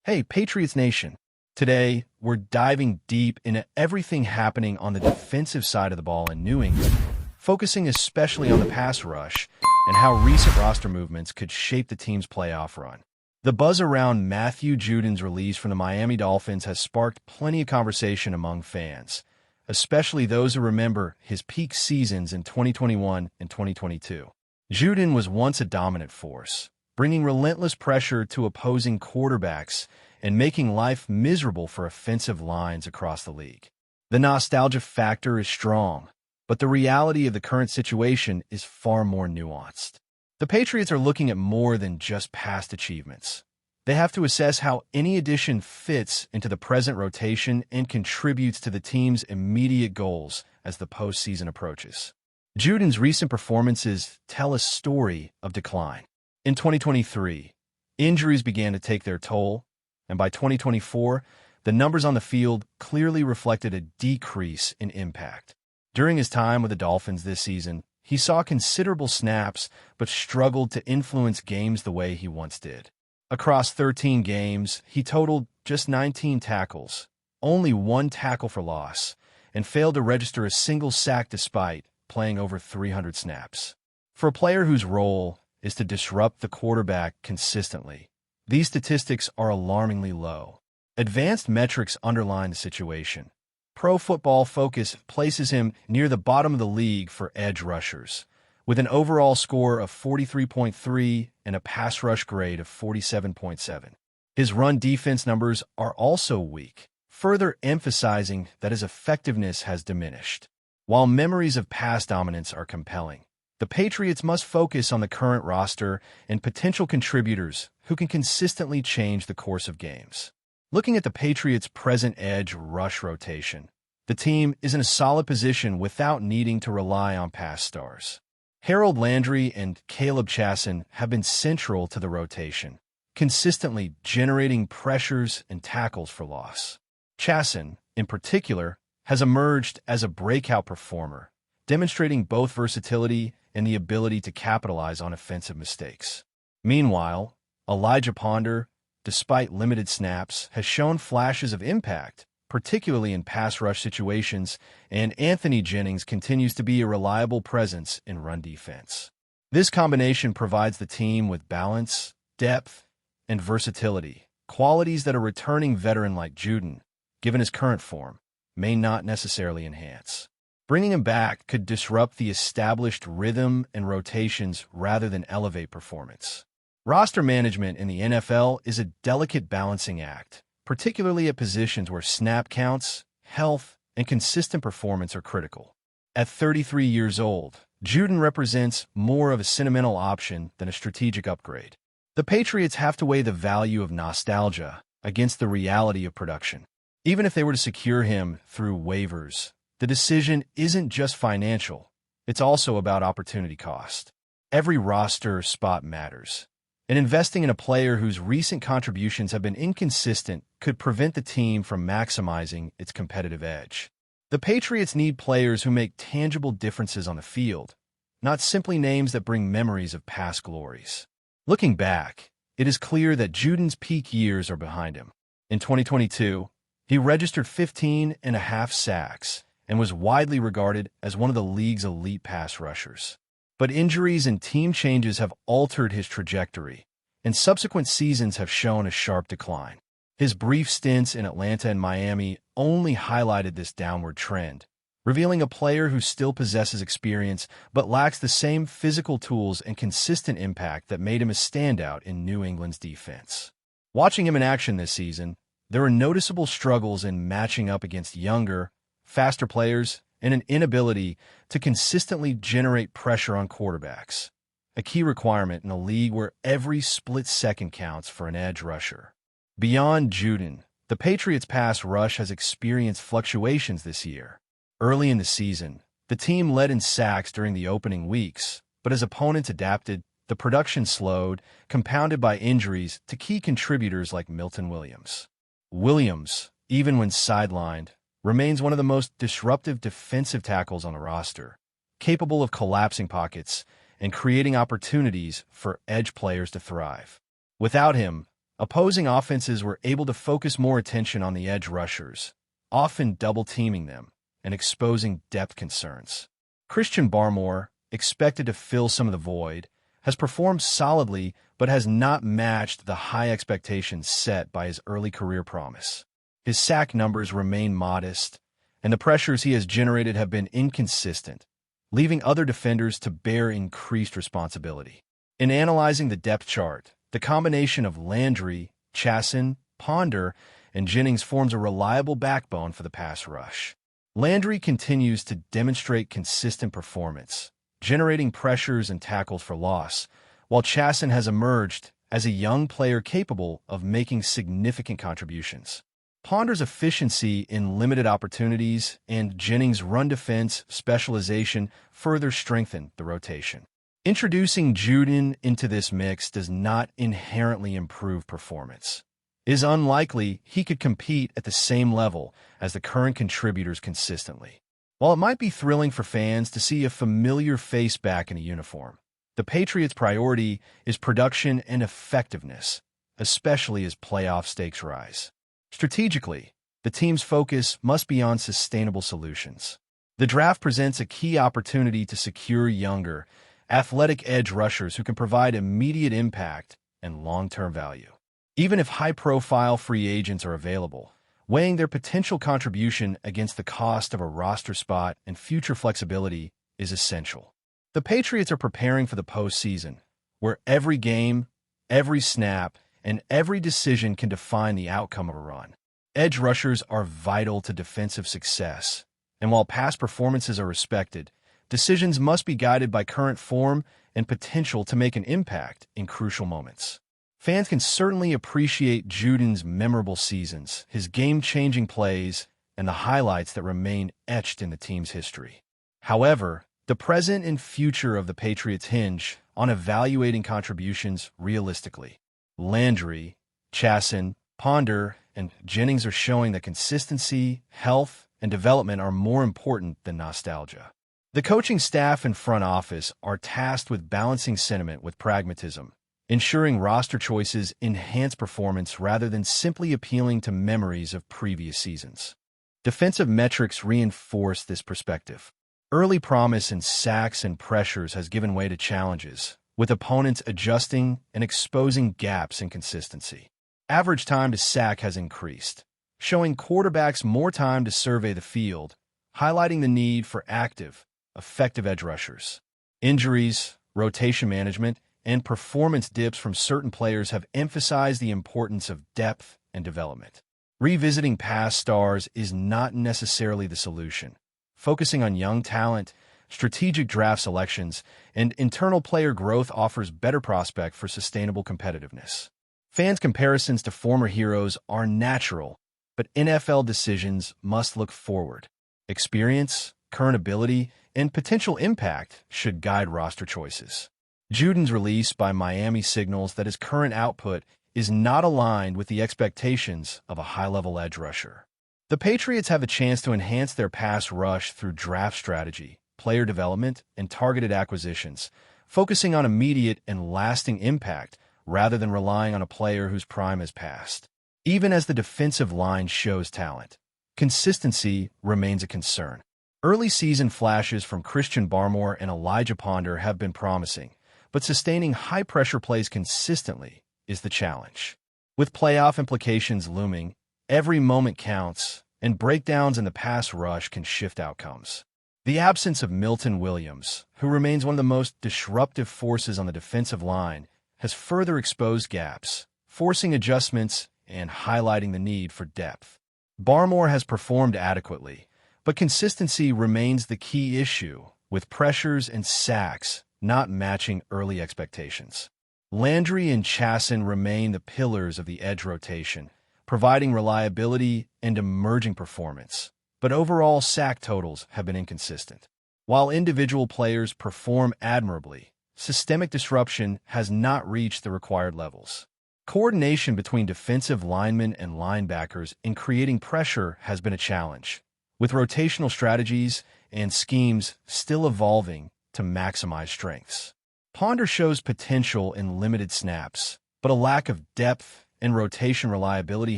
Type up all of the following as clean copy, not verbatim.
Hey, Patriots Nation. Today, we're diving deep into everything happening on the defensive side of the ball in New England, focusing especially on the pass rush and how recent roster movements could shape the team's playoff run. The buzz around Matthew Juden's release from the Miami Dolphins has sparked plenty of conversation among fans, especially those who remember his peak seasons in 2021 and 2022. Juden was once a dominant force, bringing relentless pressure to opposing quarterbacks and making life miserable for offensive lines across the league. The nostalgia factor is strong, but the reality of the current situation is far more nuanced. The Patriots are looking at more than just past achievements. They have to assess how any addition fits into the present rotation and contributes to the team's immediate goals as the postseason approaches. Juden's recent performances tell a story of decline. In 2023, injuries began to take their toll, and by 2024, the numbers on the field clearly reflected a decrease in impact. During his time with the Dolphins this season, he saw considerable snaps but struggled to influence games the way he once did. Across 13 games, he totaled just 19 tackles, only one tackle for loss, and failed to register a single sack despite playing over 300 snaps. For a player whose role is to disrupt the quarterback consistently, these statistics are alarmingly low. Advanced metrics underline the situation. Pro Football Focus places him near the bottom of the league for edge rushers, with an overall score of 43.3 and a pass rush grade of 47.7. His run defense numbers are also weak, further emphasizing that his effectiveness has diminished. While memories of past dominance are compelling, the Patriots must focus on the current roster and potential contributors who can consistently change the course of games. Looking at the Patriots' present edge rush rotation, the team is in a solid position without needing to rely on past stars. Harold Landry and Caleb Chasson have been central to the rotation, consistently generating pressures and tackles for loss. Chasson, in particular, has emerged as a breakout performer, demonstrating both versatility and the ability to capitalize on offensive mistakes. Meanwhile, Elijah Ponder, despite limited snaps, has shown flashes of impact, particularly in pass rush situations, and Anthony Jennings continues to be a reliable presence in run defense. This combination provides the team with balance, depth, and versatility, qualities that a returning veteran like Juden, given his current form, may not necessarily enhance. Bringing him back could disrupt the established rhythm and rotations rather than elevate performance. Roster management in the NFL is a delicate balancing act, particularly at positions where snap counts, health, and consistent performance are critical. At 33 years old, Juden represents more of a sentimental option than a strategic upgrade. The Patriots have to weigh the value of nostalgia against the reality of production. Even if they were to secure him through waivers, the decision isn't just financial, it's also about opportunity cost. Every roster spot matters, and investing in a player whose recent contributions have been inconsistent could prevent the team from maximizing its competitive edge. The Patriots need players who make tangible differences on the field, not simply names that bring memories of past glories. Looking back, it is clear that Juden's peak years are behind him. In 2022, he registered 15.5 sacks, and was widely regarded as one of the league's elite pass rushers. But injuries and team changes have altered his trajectory, and subsequent seasons have shown a sharp decline. His brief stints in Atlanta and Miami only highlighted this downward trend, revealing a player who still possesses experience but lacks the same physical tools and consistent impact that made him a standout in New England's defense. Watching him in action this season, there are noticeable struggles in matching up against younger, faster players, and an inability to consistently generate pressure on quarterbacks, a key requirement in a league where every split second counts for an edge rusher. Beyond Juden, the Patriots' pass rush has experienced fluctuations this year. Early in the season, the team led in sacks during the opening weeks, but as opponents adapted, the production slowed, compounded by injuries to key contributors like Milton Williams. Williams, even when sidelined, remains one of the most disruptive defensive tackles on the roster, capable of collapsing pockets and creating opportunities for edge players to thrive. Without him, Opposing offenses were able to focus more attention on the edge rushers, often double-teaming them and exposing depth concerns. Christian Barmore, expected to fill some of the void, has performed solidly but has not matched the high expectations set by his early career promise. His sack numbers remain modest, and the pressures he has generated have been inconsistent, leaving other defenders to bear increased responsibility. In analyzing the depth chart, the combination of Landry, Chasson, Ponder, and Jennings forms a reliable backbone for the pass rush. Landry continues to demonstrate consistent performance, generating pressures and tackles for loss, while Chasson has emerged as a young player capable of making significant contributions. Ponder's efficiency in limited opportunities and Jennings' run defense specialization further strengthen the rotation. Introducing Juden into this mix does not inherently improve performance. It is unlikely he could compete at the same level as the current contributors consistently. While it might be thrilling for fans to see a familiar face back in a uniform, the Patriots' priority is production and effectiveness, especially as playoff stakes rise. Strategically, the team's focus must be on sustainable solutions. The draft presents a key opportunity to secure younger, athletic edge rushers who can provide immediate impact and long-term value. Even if high-profile free agents are available, weighing their potential contribution against the cost of a roster spot and future flexibility is essential. The Patriots are preparing for the postseason, where every game, every snap, and every decision can define the outcome of a run. Edge rushers are vital to defensive success, and while past performances are respected, decisions must be guided by current form and potential to make an impact in crucial moments. Fans can certainly appreciate Juden's memorable seasons, his game-changing plays, and the highlights that remain etched in the team's history. However, the present and future of the Patriots hinge on evaluating contributions realistically. Landry, Chasson, Ponder, and Jennings are showing that consistency, health, and development are more important than nostalgia. The coaching staff and front office are tasked with balancing sentiment with pragmatism, ensuring roster choices enhance performance rather than simply appealing to memories of previous seasons. Defensive metrics reinforce this perspective. Early promise in sacks and pressures has given way to challenges, with opponents adjusting and exposing gaps in consistency. Average time to sack has increased, showing quarterbacks more time to survey the field, highlighting the need for active, effective edge rushers. Injuries, rotation management, and performance dips from certain players have emphasized the importance of depth and development. Revisiting past stars is not necessarily the solution. Focusing on young talent, strategic draft selections, and internal player growth offers better prospect for sustainable competitiveness. Fans' comparisons to former heroes are natural, but NFL decisions must look forward. Experience, current ability, and potential impact should guide roster choices. Juden's release by Miami signals that his current output is not aligned with the expectations of a high-level edge rusher. The Patriots have a chance to enhance their pass rush through draft strategy, player development, and targeted acquisitions, focusing on immediate and lasting impact rather than relying on a player whose prime has passed. Even as the defensive line shows talent, consistency remains a concern. Early season flashes from Christian Barmore and Elijah Ponder have been promising, but sustaining high-pressure plays consistently is the challenge. With playoff implications looming, every moment counts, and breakdowns in the pass rush can shift outcomes. The absence of Milton Williams, who remains one of the most disruptive forces on the defensive line, has further exposed gaps, forcing adjustments and highlighting the need for depth. Barmore has performed adequately, but consistency remains the key issue, with pressures and sacks not matching early expectations. Landry and Chasson remain the pillars of the edge rotation, providing reliability and emerging performance, but overall sack totals have been inconsistent. While individual players perform admirably, systemic disruption has not reached the required levels. Coordination between defensive linemen and linebackers in creating pressure has been a challenge, with rotational strategies and schemes still evolving to maximize strengths. Ponder shows potential in limited snaps, but a lack of depth and rotation reliability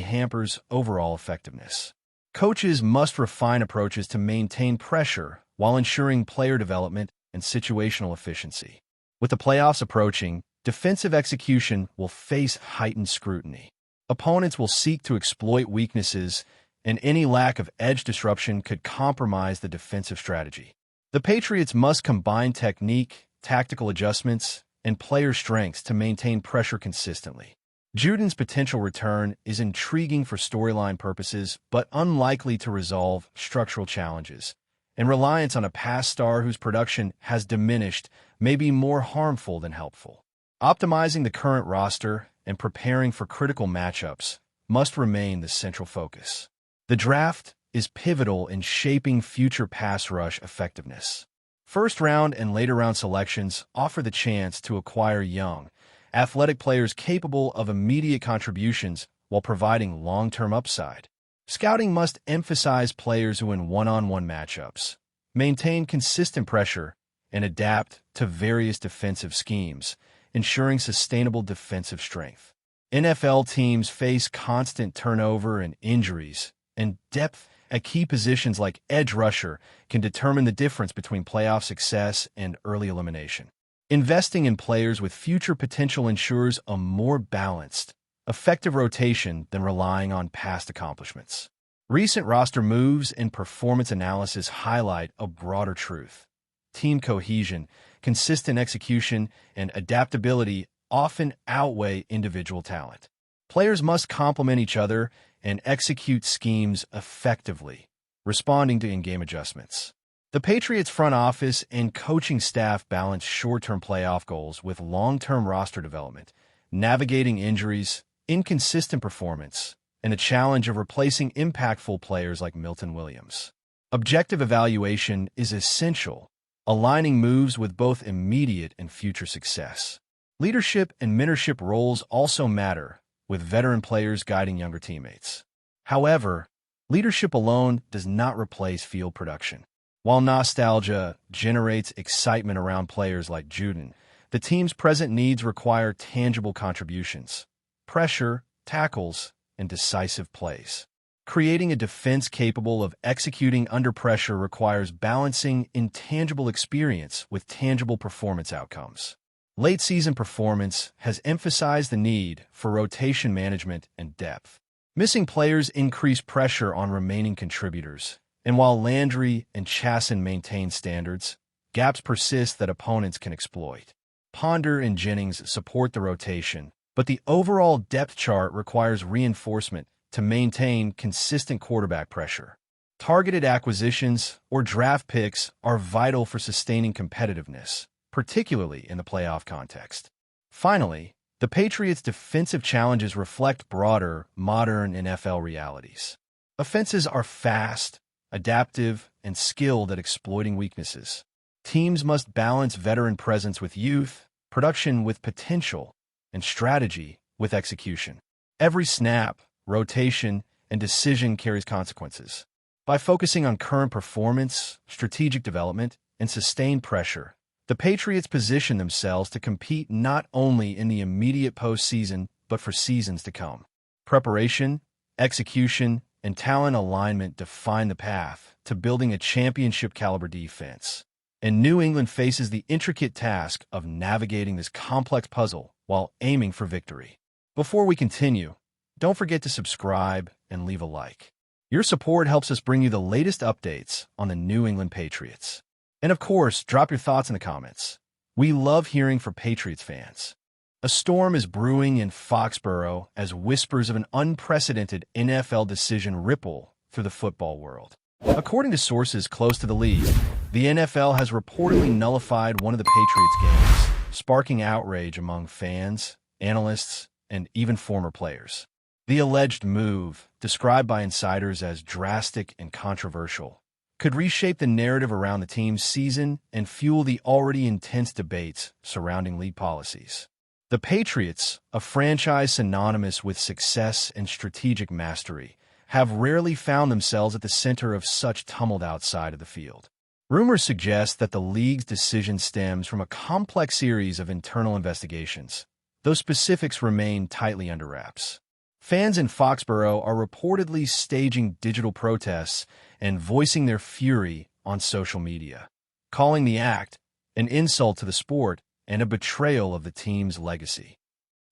hampers overall effectiveness. Coaches must refine approaches to maintain pressure while ensuring player development and situational efficiency. With the playoffs approaching, defensive execution will face heightened scrutiny. Opponents will seek to exploit weaknesses, and any lack of edge disruption could compromise the defensive strategy. The Patriots must combine technique, tactical adjustments, and player strengths to maintain pressure consistently. Juden's potential return is intriguing for storyline purposes, but unlikely to resolve structural challenges, and reliance on a past star whose production has diminished may be more harmful than helpful. Optimizing the current roster and preparing for critical matchups must remain the central focus. The draft is pivotal in shaping future pass rush effectiveness. First-round and later-round selections offer the chance to acquire young, athletic players capable of immediate contributions while providing long-term upside. Scouting must emphasize players who win one-on-one matchups, maintain consistent pressure, and adapt to various defensive schemes, ensuring sustainable defensive strength. NFL teams face constant turnover and injuries, and depth at key positions like edge rusher can determine the difference between playoff success and early elimination. Investing in players with future potential ensures a more balanced, effective rotation than relying on past accomplishments. Recent roster moves and performance analysis highlight a broader truth. Team cohesion, consistent execution, and adaptability often outweigh individual talent. Players must complement each other and execute schemes effectively, responding to in-game adjustments. The Patriots' front office and coaching staff balance short-term playoff goals with long-term roster development, navigating injuries, inconsistent performance, and the challenge of replacing impactful players like Milton Williams. Objective evaluation is essential, aligning moves with both immediate and future success. Leadership and mentorship roles also matter, with veteran players guiding younger teammates. However, leadership alone does not replace field production. While nostalgia generates excitement around players like Juden, the team's present needs require tangible contributions, pressure, tackles, and decisive plays. Creating a defense capable of executing under pressure requires balancing intangible experience with tangible performance outcomes. Late-season performance has emphasized the need for rotation management and depth. Missing players increase pressure on remaining contributors, and while Landry and Chasson maintain standards, gaps persist that opponents can exploit. Ponder and Jennings support the rotation, but the overall depth chart requires reinforcement to maintain consistent quarterback pressure. Targeted acquisitions or draft picks are vital for sustaining competitiveness, particularly in the playoff context. Finally, the Patriots' defensive challenges reflect broader, modern NFL realities. Offenses are fast, adaptive, and skilled at exploiting weaknesses. Teams must balance veteran presence with youth, production with potential, and strategy with execution. Every snap, rotation, and decision carries consequences. By focusing on current performance, strategic development, and sustained pressure, the Patriots position themselves to compete not only in the immediate postseason, but for seasons to come. Preparation, execution, and talent alignment define the path to building a championship-caliber defense. And New England faces the intricate task of navigating this complex puzzle while aiming for victory. Before we continue, don't forget to subscribe and leave a like. Your support helps us bring you the latest updates on the New England Patriots. And of course, drop your thoughts in the comments. We love hearing from Patriots fans. A storm is brewing in Foxboro as whispers of an unprecedented NFL decision ripple through the football world. According to sources close to the league, the NFL has reportedly nullified one of the Patriots games, sparking outrage among fans, analysts, and even former players. The alleged move, described by insiders as drastic and controversial, could reshape the narrative around the team's season and fuel the already intense debates surrounding league policies. The Patriots, a franchise synonymous with success and strategic mastery, have rarely found themselves at the center of such tumult outside of the field. Rumors suggest that the league's decision stems from a complex series of internal investigations, though specifics remain tightly under wraps. Fans in Foxboro are reportedly staging digital protests and voicing their fury on social media, calling the act an insult to the sport and a betrayal of the team's legacy.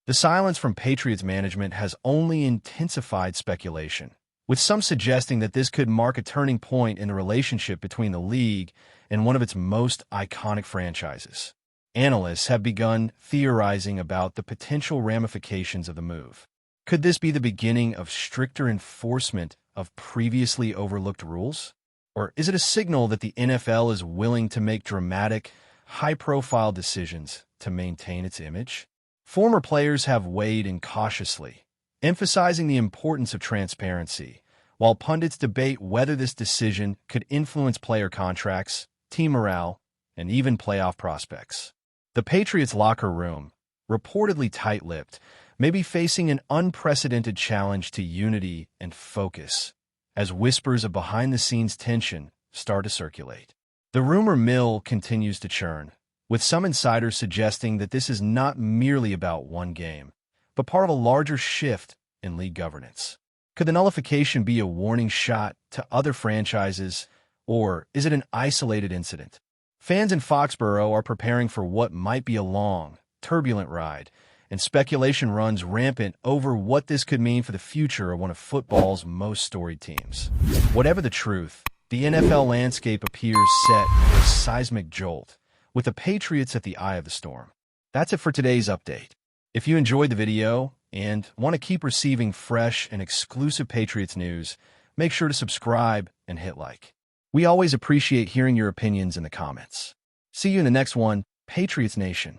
The silence from Patriots management has only intensified speculation, with some suggesting that this could mark a turning point in the relationship between the league and one of its most iconic franchises. Analysts have begun theorizing about the potential ramifications of the move. Could this be the beginning of stricter enforcement of previously overlooked rules? Or is it a signal that the NFL is willing to make dramatic, high-profile decisions to maintain its image? Former players have weighed in cautiously, emphasizing the importance of transparency, while pundits debate whether this decision could influence player contracts, team morale, and even playoff prospects. The Patriots locker room, reportedly tight-lipped, may be facing an unprecedented challenge to unity and focus, as whispers of behind-the-scenes tension start to circulate. The rumor mill continues to churn, with some insiders suggesting that this is not merely about one game, but part of a larger shift in league governance. Could the nullification be a warning shot to other franchises, or is it an isolated incident? Fans in Foxboro are preparing for what might be a long, turbulent ride, and speculation runs rampant over what this could mean for the future of one of football's most storied teams. Whatever the truth, the NFL landscape appears set for a seismic jolt, with the Patriots at the eye of the storm. That's it for today's update. If you enjoyed the video and want to keep receiving fresh and exclusive Patriots news, make sure to subscribe and hit like. We always appreciate hearing your opinions in the comments. See you in the next one, Patriots Nation.